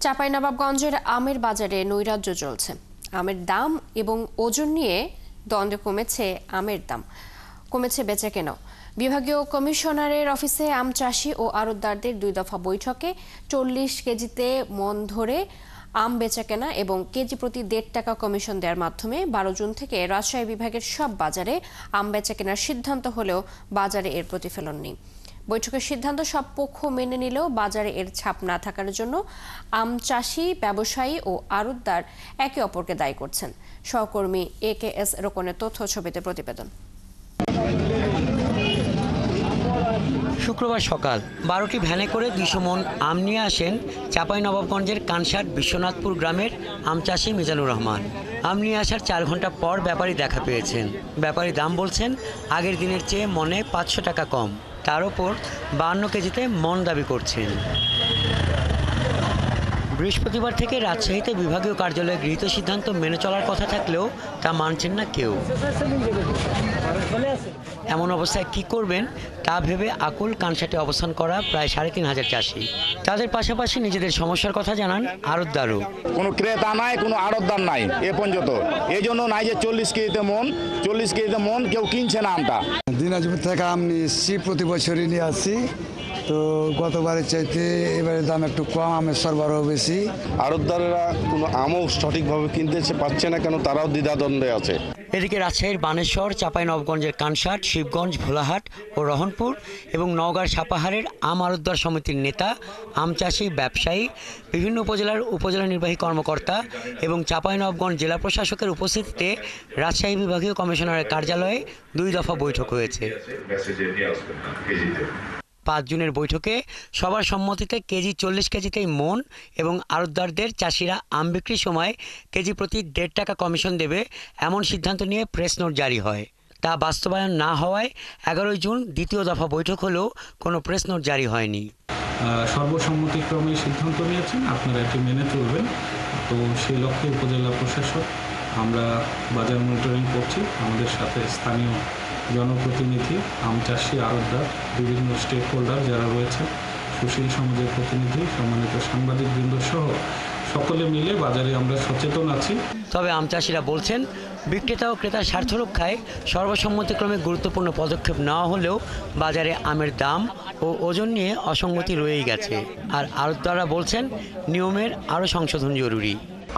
চাঁপাইনবাবগঞ্জের আমের বাজারে নৈরাজ্য চলছে। আমের দাম এবং ওজন নিয়ে দ্বন্দ্বে কমেছে বেচাকেনাও। বিভাগীয় কমিশনারের অফিসে আম চাষি ও আড়তদারদের 2 দফা বৈঠকে 40 কেজিতে মন ধরে আম বেচাকেনা এবং কেজি প্রতি 1.5 টাকা কমিশন দেওয়ার মাধ্যমে 12 জুন থেকে রাজশাহী বিভাগের সব বাজারে আম বেচাকেনার সিদ্ধান্ত হলেও বাজারে এর প্রতিফলন নেই। বৈঠকের সিদ্ধান্ত সব পক্ষ মেনে নিলেও বাজারে এর ছাপ না থাকার জন্য আম চাষি, ব্যবসায়ী ও আড়তদার একে অপরকে দায়ী করছেন। সহকর্মী AKS রোকনের তথ্য ছবিতে প্রতিবেদন। শুক্রবার সকাল 12টি ভ্যানে করে 200 মন আম নিয়ে আসেন চাঁপাইনবাবগঞ্জের কানসাট বিশ্বনাথপুর গ্রামের আম চাষি মিজানুর রহমান। আম নিয়ে আসার 4 ঘন্টা পর ব্যাপারী দেখা পেয়েছেন। ব্যাপারী দাম বলছেন আগের দিনের চেয়ে মনে 500 টাকা কম। তার ওপর 52 কেজিতে মন দাবি করছেন। বৃহস্পতিবার থেকে রাজশাহীতে বিভাগীয় কার্যালয়ে গৃহীত সিদ্ধান্ত মেনে চলার কথা থাকলেও তা মানছেন না কেউ। এমন অবস্থায় কি করবেন তা ভেবে আকুল কানসাটে অবস্থান করা প্রায় 3500 চাষি। তাদের পাশাপাশি নিজেদের সমস্যার কথা জানান আড়তদারও। কোনো ক্রেতা নাই, কোনো আড়তদার নাই এ পর্যন্ত। এই জন্য নাই যে 40 কেজিতে মন কেউ কিনছে না আমটা। দিনাজপুর থেকে আম নিয়েছি, প্রতি বছরই নিয়ে আসছি। তো গতবারের চাইতে এবারে দাম একটু কম, আমের সরবরাহ বেশি। আড়তদারেরা কোনো আমও সঠিকভাবে কিনতে পারছে না, কেন তারাও দ্বিধাদ্বন্দ্বে আছে। এদিকে রাজশাহীর বানেশ্বর, চাঁপাইনবাবগঞ্জের কানসাট, শিবগঞ্জ, ভোলাহাট ও রহনপুর এবং নওগাঁর সাপাহারের আম আড়তদার সমিতির নেতা, আম চাষি, ব্যবসায়ী, বিভিন্ন উপজেলার উপজেলা নির্বাহী কর্মকর্তা এবং চাঁপাইনবাবগঞ্জ জেলা প্রশাসকের উপস্থিতিতে রাজশাহী বিভাগীয় কমিশনারের কার্যালয়ে 2 দফা বৈঠক হয়েছে। 5 জুনের বৈঠকে সবার সম্মতিতে কেজি 40 কেজিতেই মন এবং আড়তদারদের চাষিরা আম বিক্রির সময় কেজি প্রতি 1.5 টাকা কমিশন দেবে এমন সিদ্ধান্ত নিয়ে প্রেস নোট জারি হয়। তা বাস্তবায়ন না হওয়ায় 11 জুন দ্বিতীয় দফা বৈঠক হলেও কোনো প্রেস নোট জারি হয়নি। সর্বসম্মতিক্রমে সিদ্ধান্ত নিয়েছেন, আপনারা এটি মেনে চলবেন। তো সেই লক্ষ্যে উপজেলা প্রশাসক আমরা বাজার মনিটরিং করছি। আমাদের সাথে স্থানীয় জনপ্রতিনিধি, আম চাষি, আড়তদার, বিভিন্ন স্টেক হোল্ডার যারা রয়েছে, সুশীল সমাজের প্রতিনিধি, সম্মানিত সাংবাদিকবৃন্দ সহ সকলে মিলে বাজারে আমরা সচেতন আছি। তবে আম চাষিরা বলছেন বিক্রেতা ও ক্রেতার স্বার্থ রক্ষায় সর্বসম্মতিক্রমে গুরুত্বপূর্ণ পদক্ষেপ নেওয়া হলেও বাজারে আমের দাম ও ওজন নিয়ে অসঙ্গতি রয়েই গেছে। আর আড়তদাররা বলছেন নিয়মের আরও সংশোধন জরুরি।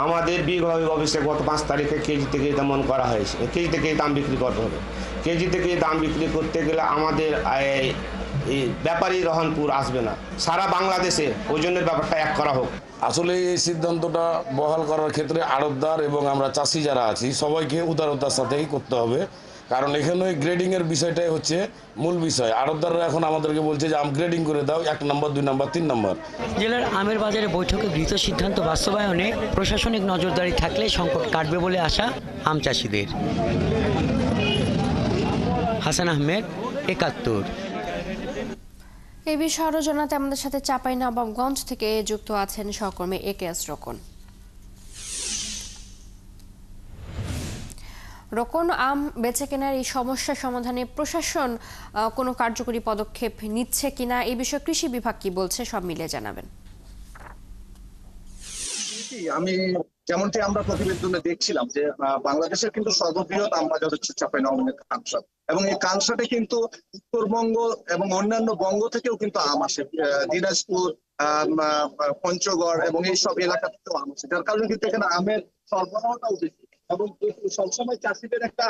আমাদের বিভাগীয় অফিসে গত 5 তারিখে কেজি থেকে দাম করা হয়েছে। কেজি থেকে দাম বিক্রি করতে হবে। কেজি থেকে দাম বিক্রি করতে গেলে আমাদের এই ব্যাপারী রহনপুর আসবে না, সারা বাংলাদেশে ওজনের ব্যাপারটা এক করা হোক। আসলে এই সিদ্ধান্তটা বহাল করার ক্ষেত্রে আড়তদার এবং আমরা চাষি যারা আছি সবাইকে উদারতার সাথেই করতে হবে, কারণ এখানে গ্রেডিংয়ের বিষয়টাই হচ্ছে মূল বিষয়। আড়তদাররা এখন আমাদেরকে বলছে যে আম গ্রেডিং করে দাও, 1 নম্বর, 2 নম্বর, 3 নম্বর। জেলার আমের বাজারে বৈঠকে গৃহীত সিদ্ধান্ত বাস্তবায়নে প্রশাসনিক নজরদারি থাকলে সংকট কাটবে বলে আশা আম চাষিদের। হাসান আহমেদ, 71। এই বিষয়ে আরো জানাতে আমাদের সাথে চাঁপাইনবাবগঞ্জ থেকে যুক্ত আছেন সহকর্মী AKS রোকন। রোকন, আম বেচাকেনার এই সমস্যা সমাধানে প্রশাসন কোনো কার্যকরী পদক্ষেপ নিচ্ছে কিনা, এই বিষয়ে কৃষি বিভাগ কি বলছে, সব মিলিয়ে জানাবেন। আমি যেমনটি আমরা প্রতিবেদনে দেখছিলাম যে বাংলাদেশের কিন্তু সর্ববৃহৎ আম বাজার হচ্ছে চাঁপাইনবাবগঞ্জের কানসাট, এবং এই কানসাটে কিন্তু উত্তরবঙ্গ এবং অন্যান্য বঙ্গ থেকেও কিন্তু আম আসে। দিনাজপুর, পঞ্চগড় এবং এইসব এলাকা থেকেও আম আসে, যার কারণে কিন্তু এখানে আমের সরবরাহটাও বেশি। এবং সবসময় চাষিদের একটা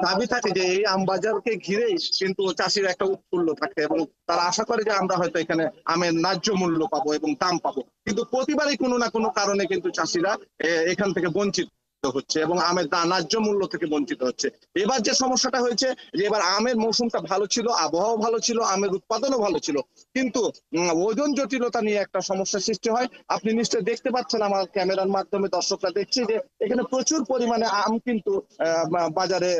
দাবি থাকে যে এই আম বাজারকে ঘিরেই কিন্তু চাষির একটা উৎফুল্ল থাকে এবং তারা আশা করে যে আমরা হয়তো এখানে আমের ন্যায্য মূল্য পাবো এবং দাম পাবো, কিন্তু প্রতিবারই কোনো না কোনো কারণে কিন্তু চাষিরা এখান থেকে বঞ্চিত হচ্ছে এবং আমের ন্যায্য মূল্য থেকে বঞ্চিত হচ্ছে। এবার যে সমস্যাটা হয়েছে যে এবার আমের মৌসুমটা ভালো ছিল, আবহাওয়া ভালো ছিল, আমের উৎপাদনও ভালো ছিল, কিন্তু ওজন জটিলতা নিয়ে একটা সমস্যার সৃষ্টি হয়। আপনি নিশ্চয়ই দেখতে পাচ্ছেন, আমার ক্যামেরার মাধ্যমে দর্শকরা দেখছে যে এখানে প্রচুর পরিমাণে আম কিন্তু বাজারে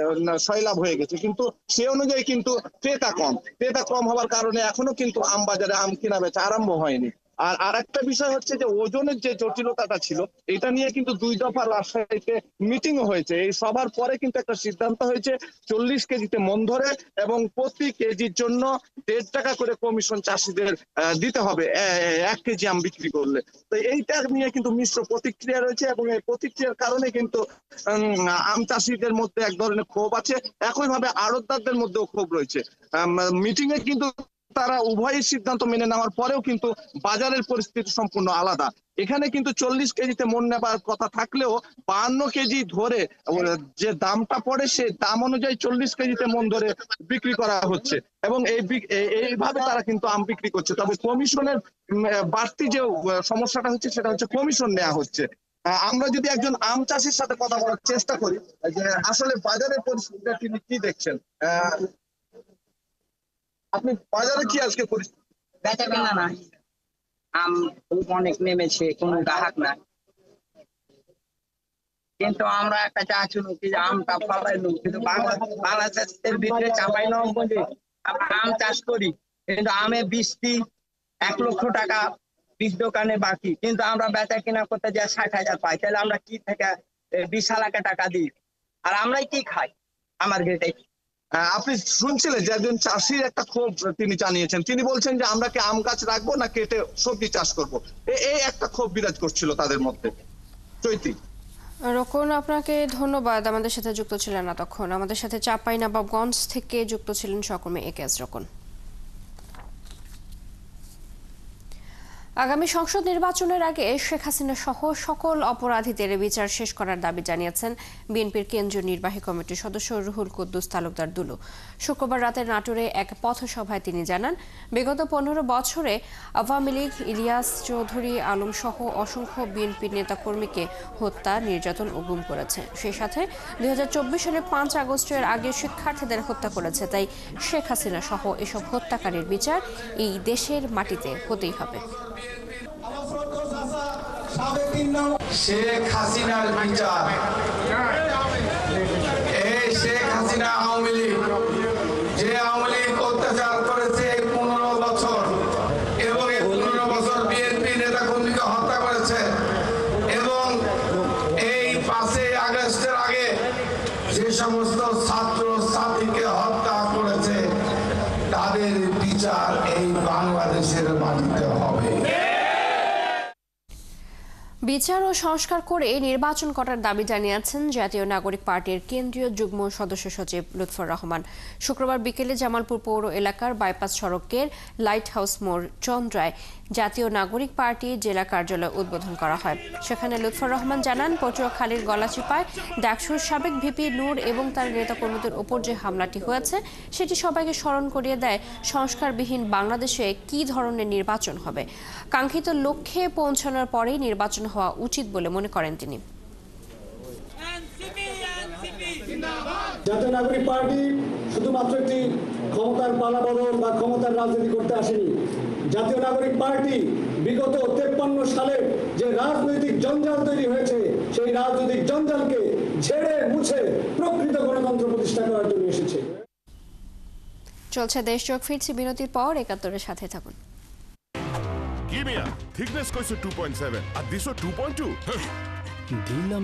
সয়লাভ হয়ে গেছে, কিন্তু সে অনুযায়ী কিন্তু ক্রেতা কম হওয়ার কারণে এখনো কিন্তু আম বাজারে আম কেনা বেচা আরম্ভ হয়নি। আর আরেকটা বিষয় হচ্ছে যে ওজনের যে জটিলতাটা ছিল এটা নিয়ে কিন্তু 2 দফা রাজশাহীতে মিটিং হয়েছে। এই সভার পরে কিন্তু একটা সিদ্ধান্ত হয়েছে 40 কেজিতে মন ধরে এবং প্রতি কেজির জন্য 1.5 টাকা করে কমিশন চাষিদের দিতে হবে 1 কেজি আম বিক্রি করলে। তো এইটা নিয়ে কিন্তু মিশ্র প্রতিক্রিয়া রয়েছে এবং এই প্রতিক্রিয়ার কারণে কিন্তু আম চাষিদের মধ্যে এক ধরনের ক্ষোভ আছে, একইভাবে আড়তদারদের মধ্যেও ক্ষোভ রয়েছে। মিটিং এ কিন্তু তারা উভয় সিদ্ধান্ত মেনে নেওয়ার পরেও কিন্তু বাজারের পরিস্থিতি সম্পূর্ণ আলাদা। এখানে কিন্তু 40 কেজিতে মন নেবার কথা থাকলেও 52 কেজি ধরে যে দামটা পড়ে সেই দাম অনুযায়ী 40 কেজিতে মন ধরে বিক্রি করা হচ্ছে এবং এইভাবে তারা কিন্তু আম বিক্রি করছে। তবে কমিশনের বাড়তি যে সমস্যাটা হচ্ছে সেটা হচ্ছে কমিশন নেওয়া হচ্ছে। আমরা যদি একজন আম চাষির সাথে কথা বলার চেষ্টা করি যে আসলে বাজারের পরিস্থিতিটা তিনি কি দেখছেন, আপনি বাজারে কি আজকে পরিস্থিতি? বেচা কেনা নাই, আম অনেক নেমেছে, কোনো গ্রাহক নাই। কিন্তু আমরা একটা চাচ্ছিল কি আমটা ফলাইলো, কিন্তু বাংলাদেশের ভিতরে চাঁপাইনবাবগঞ্জে আমরা আম চাষ করি, কিন্তু আমে বৃষ্টি 1 লক্ষ টাকা বীজ দোকানে বাকি, কিন্তু আমরা বেচা কেনা করতে যাই 60,000 পাই। তাহলে আমরা কি থেকে 20 লাখ টাকা দিই, আর আমরাই কি খাই আমার ঘেটে। আপনি শুনছিলেন যে একজন চাষির একটা ক্ষোভ তিনি জানিয়েছেন, তিনি বলছেন যে আমরা কি আম গাছ রাখবো না কেটে সবজি চাষ করবো, এই একটা ক্ষোভ বিরাজ করছিল তাদের মধ্যে। চৈতি, রকন আপনাকে ধন্যবাদ আমাদের সাথে যুক্ত ছিলেন এতক্ষণ। আমাদের সাথে চাঁপাইনবাবগঞ্জ থেকে যুক্ত ছিলেন সহকর্মী একেএস রকন। আগামী সংসদ নির্বাচনের আগে শেখ হাসিনা সহ সকল অপরাধীদের বিচার শেষ করার দাবি জানিয়েছেন বিএনপির কেন্দ্রীয় নির্বাহী কমিটির সদস্য রুহুল কুদ্দুস তালুকদার দুলু। শুক্রবার রাতে নাটোরে এক পথসভায় তিনি জানান, বিগত 15 বছরে আওয়ামী লীগ, ইলিয়াস চৌধুরী আলম সহ অসংখ্য বিএনপি নেতাকর্মীকে হত্যা, নির্যাতন ও গুম করেছে। সেই সাথে 2024 সালে 5 আগস্টের আগে শিক্ষার্থীদের হত্যা করেছে। তাই শেখ হাসিনা সহ এসব হত্যাকারীর বিচার এই দেশের মাটিতে হতেই হবে। শেখ হাসিনার বিচার, এই শেখ হাসিনা আওয়ামী লীগ, যে আওয়ামী লীগ অত্যাচার করেছে 15 বছর এবং 15 বছর বিএনপি নেতা কর্মীকে হত্যা করেছে এবং এই 5 আগস্টের আগে যে সমস্ত ছাত্র ছাত্রীকে হত্যা করেছে তাদের বিচার এই বাংলাদেশের মাটিতে হবে। বিচার ও সংস্কার করে নির্বাচন করার দাবি জানিয়েছেন জাতীয় নাগরিক পার্টির কেন্দ্রীয় যুগ্ম সদস্য সচিব লুৎফর রহমান। শুক্রবার বিকেলে জামালপুর পৌর এলাকার বাইপাস সড়কের লাইট হাউস মোড় চন্দ্রায় জাতীয় নাগরিক পার্টি জেলা কার্যালয় উদ্বোধন করা হয়। সেখানে লুৎফর রহমান জানান, পটুয়াখালীর গলাচিপায় ডাকসুর সাবেক ভিপি নূর এবং তার নেতাকর্মীদের ওপর যে হামলাটি হয়েছে সেটি সবাইকে স্মরণ করিয়ে দেয় সংস্কারবিহীন বাংলাদেশে কী ধরনের নির্বাচন হবে। কাঙ্ক্ষিত লক্ষ্যে পৌঁছানোর পরেই নির্বাচন হওয়া উচিত বলে মনে করেন তিনি। জাতীয় নাগরিক পার্টি শুধুমাত্র একটি ক্ষমতার পালাবদল বা ক্ষমতার রাজনীতি করতে আসেনি। জাতীয় নাগরিক পার্টি বিগত 53 সালে যে রাজনৈতিক জঞ্জাল তৈরি হয়েছে সেই রাজনৈতিক জঞ্জালকে ঝেড়ে মুছে প্রকৃত গণতন্ত্র প্রতিষ্ঠা করার জন্য এসেছে। চলছে দেশ চোখ, ফিরছি বিরতির পর। 71-এর সাথে থাকুন। থিকনেস কইছো 2.7 আর দিছো 2.2 দিলাম